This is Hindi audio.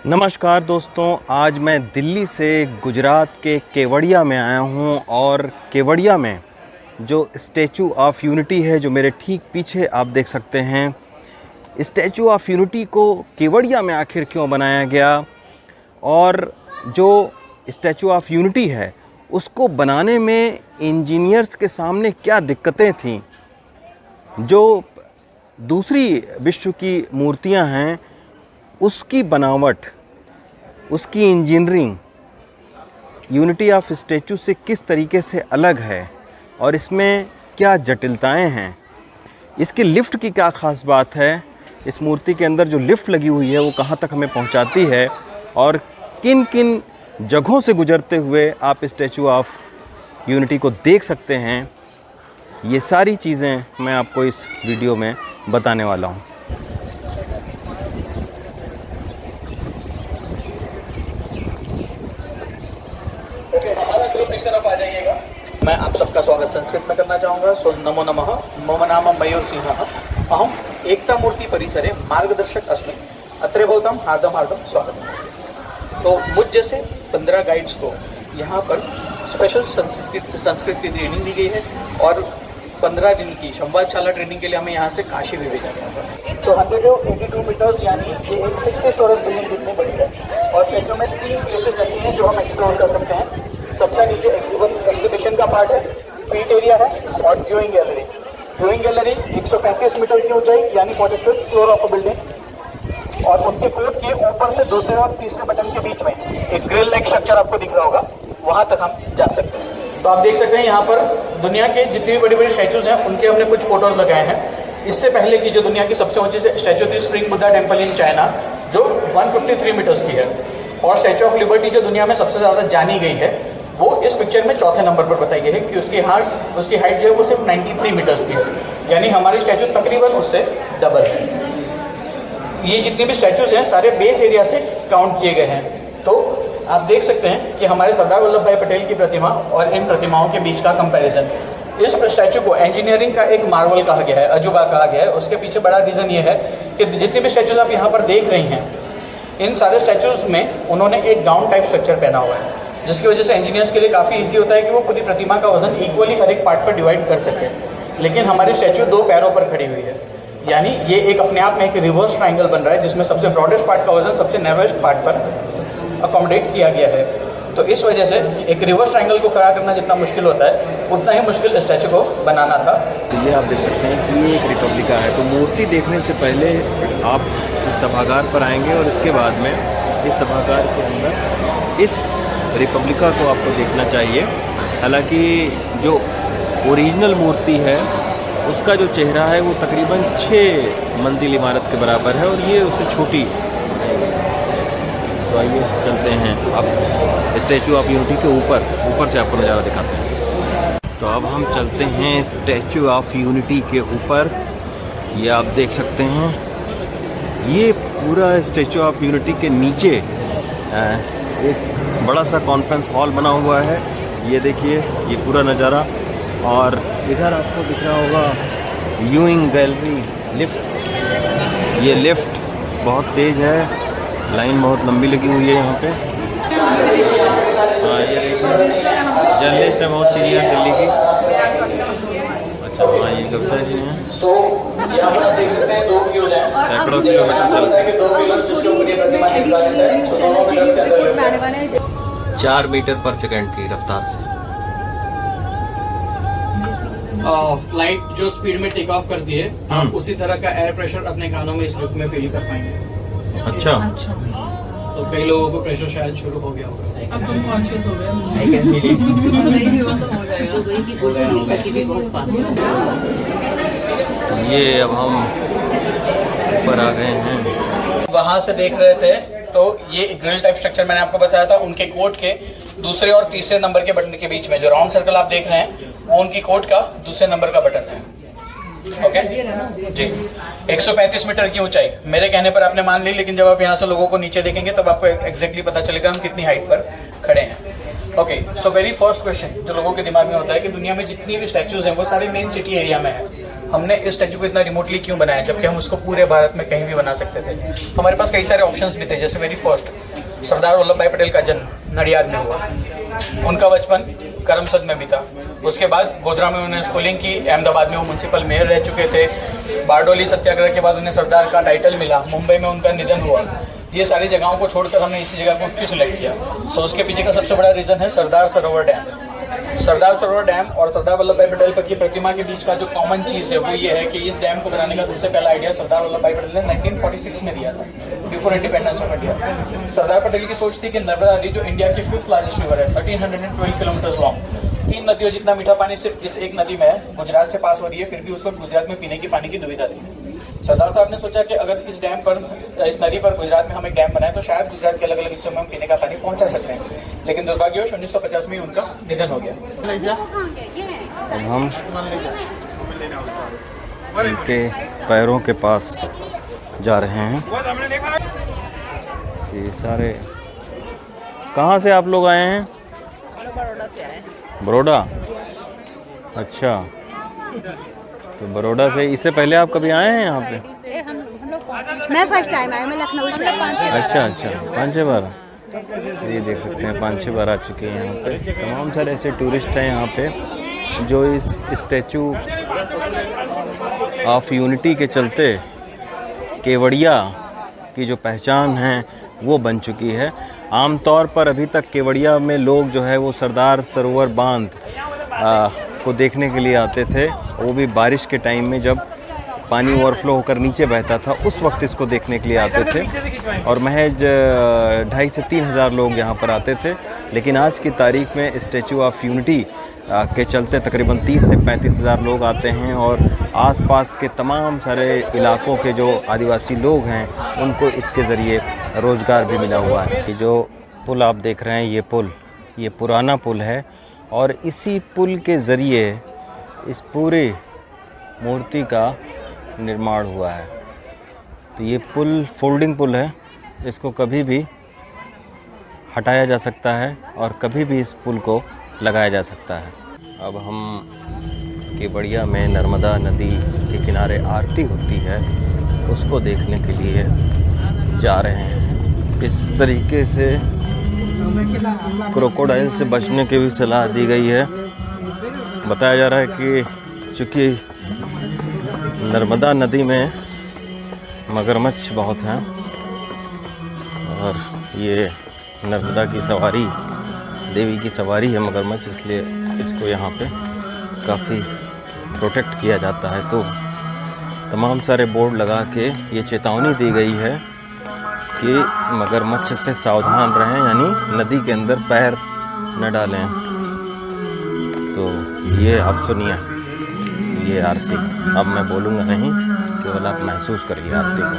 नमस्कार दोस्तों, आज मैं दिल्ली से गुजरात के केवड़िया में आया हूं और केवड़िया में जो स्टैचू ऑफ यूनिटी है जो मेरे ठीक पीछे आप देख सकते हैं। स्टैचू ऑफ यूनिटी को केवड़िया में आखिर क्यों बनाया गया और जो स्टैचू ऑफ यूनिटी है उसको बनाने में इंजीनियर्स के सामने क्या दिक्कतें थीं। जो दूसरी विश्व की मूर्तियां हैं उसकी बनावट, उसकी इंजीनियरिंग यूनिटी ऑफ स्टैचू से किस तरीके से अलग है और इसमें क्या जटिलताएं हैं, इसकी लिफ्ट की क्या ख़ास बात है, इस मूर्ति के अंदर जो लिफ्ट लगी हुई है वो कहाँ तक हमें पहुंचाती है और किन किन जगहों से गुजरते हुए आप स्टैचू ऑफ यूनिटी को देख सकते हैं, ये सारी चीज़ें मैं आपको इस वीडियो में बताने वाला हूँ। हमारा ग्रुप इस तरफ आ जाइएगा। मैं आप सबका स्वागत संस्कृत में करना चाहूंगा। सो नमो नमः। मम नाम मयूर सिंह अहम एकता मूर्ति परिसरे मार्गदर्शक अस्मि अत्र भवतां हार्दम हार्दम स्वागत। तो मुझ जैसे 15 गाइड्स को यहाँ पर स्पेशल संस्कृत की ट्रेनिंग दी गई है और 15 दिन की संवादशाला ट्रेनिंग के लिए हमें यहाँ से काशी भी भेजा गया था। तो 182 मीटर्स यानी ये एक 60 स्टोरेज बिल्डिंग जितनी बड़ी है और स्टैचू में 3 प्लेसेस ऐसी हैं जो हम एक्सप्लोर कर सकते हैं। सबसे नीचे एग्जीबिशन का पार्ट है, फीट एरिया है और viewing gallery. Viewing gallery 135 metre की ऊंचाई यानी 45th floor of a building और उसके कोर्ट के ऊपर से दूसरे और तीसरे बटन के बीच में एक ग्रिल लाइक स्ट्रक्चर आपको दिख रहा होगा, वहां तक हम जा सकते हैं। तो आप देख सकते हैं यहाँ पर दुनिया के जितनी भी बड़ी बड़ी स्टैचूज हैं उनके हमने कुछ फोटोज लगाए हैं। इससे पहले की जो दुनिया की सबसे ऊंची स्टैचू थी spring Buddha temple in China जो 153 मीटर्स की है और स्टैचू ऑफ लिबर्टी जो दुनिया में सबसे ज्यादा जानी गई है वो इस पिक्चर में चौथे नंबर पर बताई गई है कि उसकी हाइट जो है वो सिर्फ 93 मीटर्स की है, यानी हमारी स्टैचू तकरीबन उससे डबल है। ये जितने भी स्टैचूज हैं सारे बेस एरिया से काउंट किए गए हैं। तो आप देख सकते हैं कि हमारे सरदार वल्लभ भाई पटेल की प्रतिमा और इन प्रतिमाओं के बीच का कंपैरिजन। इस स्टैचू को इंजीनियरिंग का एक मार्वल कहा गया है, अजूबा कहा गया है। उसके पीछे बड़ा रीजन ये है कि जितने भी स्टैचूज आप यहाँ पर देख रही हैं इन सारे स्टैचूज में उन्होंने एक गाउन टाइप स्ट्रक्चर पहना हुआ है, जिसकी वजह से इंजीनियर्स के लिए काफी इजी होता है कि वो पूरी प्रतिमा का वजन इक्वली हर एक पार्ट पर डिवाइड कर सके। लेकिन हमारी स्टैचू 2 पैरों पर खड़ी हुई है, यानी ये एक अपने आप में एक रिवर्स ट्राइंगल बन रहा है जिसमें सबसे ब्रॉडेस्ट पार्ट का वजन सबसे नैरोएस्ट पार्ट पर अकोमोडेट किया गया है। तो इस वजह से एक रिवर्स ट्राइंगल को खड़ा करना जितना मुश्किल होता है उतना ही मुश्किल स्टैचू को बनाना था। तो ये आप देख सकते हैं कि ये एक रिपब्लिका है। तो मूर्ति देखने से पहले आप इस सभागार पर आएंगे और इसके बाद में इस सभागार के अंदर इस रिपब्लिका को आपको देखना चाहिए। हालांकि जो ओरिजिनल मूर्ति है उसका जो चेहरा है वो तकरीबन 6 मंजिल इमारत के बराबर है और ये उससे छोटी। तो आइए चलते हैं अब स्टैचू ऑफ यूनिटी के ऊपर से आपको नज़ारा दिखाते हैं। तो अब हम चलते हैं स्टैचू ऑफ यूनिटी के ऊपर। ये आप देख सकते हैं ये पूरा स्टैचू ऑफ यूनिटी के नीचे एक बड़ा सा कॉन्फ्रेंस हॉल बना हुआ है। ये देखिए ये पूरा नज़ारा और इधर आपको दिख रहा होगा व्यूइंग गैलरी, लिफ्ट। ये लिफ्ट बहुत तेज़ है, लाइन बहुत लंबी लगी हुई है यहाँ पे। हाँ ये देखिए जर्नलिस्ट है बहुत सीनियर दिल्ली की। अच्छा हाँ ये कविता जी हैं। तो यहाँ पर देख सकते हैं 2 व्यूज हैं, सैकड़ों किलोमीटर चलते हैं। 4 मीटर पर सेकंड की रफ्तार से फ्लाइट जो स्पीड में टेक ऑफ करती है आप उसी तरह का एयर प्रेशर अपने कानों में इस लुक में फील कर पाएंगे। अच्छा तो कई लोगों को प्रेशर शायद शुरू हो गया होगा। अब तुम कॉन्शियस हो गए। नहीं भी हुआ तो हो जाएगा। ये अब हम ऊपर आ गए हैं। वहां से देख रहे थे तो ये ग्रिल टाइप स्ट्रक्चर मैंने आपको बताया था, उनके कोट के दूसरे और तीसरे नंबर के बटन के बीच में जो राउंड सर्कल आप देख रहे हैं वो उनकी कोट का दूसरे नंबर का बटन है। ओके जी, 135 मीटर की ऊंचाई मेरे कहने पर आपने मान ली, लेकिन जब आप यहाँ से लोगों को नीचे देखेंगे तब आपको एग्जैक्टली पता चलेगा हम कितनी हाइट पर खड़े हैं। Okay, so very first question जो लोगों के दिमाग में होता है कि दुनिया में जितनी भी स्टैचूज हैं वो सारे मेन सिटी एरिया में है। हमने इस स्टैचू को इतना रिमोटली क्यों बनाया, जबकि हम उसको पूरे भारत में कहीं भी बना सकते थे। हमारे पास कई सारे ऑप्शंस भी थे, जैसे वेरी फर्स्ट सरदार वल्लभ भाई पटेल का जन्म नडियाद में हुआ, उनका बचपन करमसद में बीता, उसके बाद गोधरा में उन्होंने स्कूलिंग की, अहमदाबाद में वो म्यूनसिपल मेयर रह चुके थे, बारडोली सत्याग्रह के बाद उन्हें सरदार का टाइटल मिला, मुंबई में उनका निधन हुआ। ये सारी जगहों को छोड़कर हमने इसी जगह को क्यों सिलेक्ट किया? तो उसके पीछे का सबसे बड़ा रीजन है सरदार सरोवर डैम। सरदार सरोवर डैम और सरदार वल्लभ भाई पटेल की प्रतिमा के बीच का जो कॉमन चीज है वो ये है कि इस डैम को बनाने का सबसे पहला आइडिया सरदार वल्लभ भाई पटेल ने 1946 में दिया था, before independence of India. Sardar Patel की सोच थी कि नर्मदा नदी जो इंडिया की 5th लार्जेस्ट रिवर है, 1312 किलोमीटर लॉन्ग, 3 नदियों जितना मीठा पानी सिर्फ इस एक नदी में है, गुजरात से पास हो रही है, फिर भी उस वक्त गुजरात में पीने की पानी की दुविधा थी। सरदार साहब ने सोचा कि अगर इस डैम पर, इस नदी पर गुजरात में हम एक डैम बनाए तो शायद गुजरात के अलग अलग हिस्सों में हम पीने का पानी पहुंचा सकते हैं, लेकिन दुर्भाग्यवश 1950 में उनका निधन हो गया। अब हम उनके पैरों के पास जा रहे हैं। ये सारे कहाँ से आप लोग आए हैं? बड़ौदा से आए हैं। बड़ौदा, अच्छा। तो बड़ौदा से, इससे पहले आप कभी आए हैं यहाँ पे? मैं फर्स्ट टाइम आया, मैं लखनऊ से आई। अच्छा अच्छा, 5-6 बार। ये देख सकते हैं 5-6 बार आ चुके हैं यहाँ पे। तमाम सारे ऐसे टूरिस्ट हैं यहाँ पे जो इस स्टैचू ऑफ यूनिटी के चलते केवड़िया की जो पहचान है वो बन चुकी है। आमतौर पर अभी तक केवड़िया में लोग जो है वो सरदार सरोवर बांध को देखने के लिए आते थे, वो भी बारिश के टाइम में जब पानी ओवरफ्लो होकर नीचे बहता था, उस वक्त इसको देखने के लिए आते थे और महज 2,500 से 3,000 लोग यहाँ पर आते थे। लेकिन आज की तारीख में स्टैचू ऑफ यूनिटी के चलते तकरीबन 30 से 35,000 लोग आते हैं और आसपास के तमाम सारे इलाकों के जो आदिवासी लोग हैं उनको इसके ज़रिए रोज़गार भी मिला हुआ है। ये जो पुल आप देख रहे हैं, ये पुल, ये पुराना पुल है और इसी पुल के ज़रिए इस पूरे मूर्ति का निर्माण हुआ है। तो ये पुल फोल्डिंग पुल है, इसको कभी भी हटाया जा सकता है और कभी भी इस पुल को लगाया जा सकता है। अब हम केवड़िया में नर्मदा नदी के किनारे आरती होती है, उसको देखने के लिए जा रहे हैं। इस तरीके से क्रोकोडाइल से बचने की भी सलाह दी गई है। बताया जा रहा है कि चूँकि नर्मदा नदी में मगरमच्छ बहुत हैं और ये नर्मदा की सवारी, देवी की सवारी है मगरमच्छ, इसलिए इसको यहाँ पे काफ़ी प्रोटेक्ट किया जाता है। तो तमाम सारे बोर्ड लगा के ये चेतावनी दी गई है कि मगरमच्छ से सावधान रहें, यानी नदी के अंदर पैर न डालें। तो ये आप सुनिए ये आरती, अब मैं बोलूँगा नहीं, केवल आप महसूस करिए आरती को।